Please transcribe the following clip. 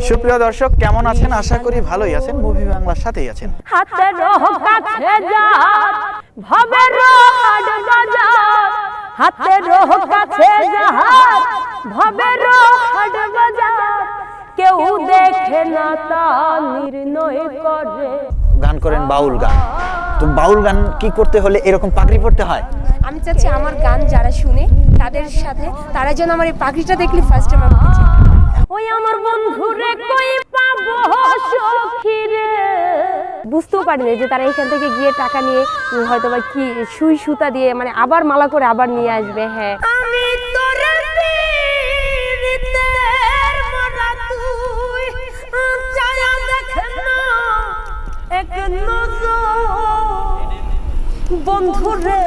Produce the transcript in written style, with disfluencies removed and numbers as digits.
সুপ্রিয় দর্শক, কেমন আছেন? আশা করি ভালোই আছেন। মুভি বাংলার সাথেই আছেন। হাতের কাছে যা ভবের হাট বাজার, হাতের কাছে যা ভবের হাট বাজার, কেউ দেখে না তা নির্ণয় করে। গান করেন বাউল গান, তো বাউল গান কি করতে হলে এরকম পাগড়ি পরতে হয়? আমি চাচ্ছি আমার গান যারা শুনে তাদের সাথে তারা যেন আমার এই পাগড়িটা দেখলে ফার্স্ট আমার বুঝে। ওই আমার বন্ধুরে কই পাবো সখী রে। বুঝতেও পারিনি যে তারা এখান থেকে গিয়ে টাকা নিয়ে হয়তো বা কি সুই সুতা দিয়ে মানে আবার মালা করে আবার নিয়ে আসবে। হ্যাঁ, আমি তোরে পীড়িতের মরা তুই চায়া দেখে না এক নজর বন্ধুরে।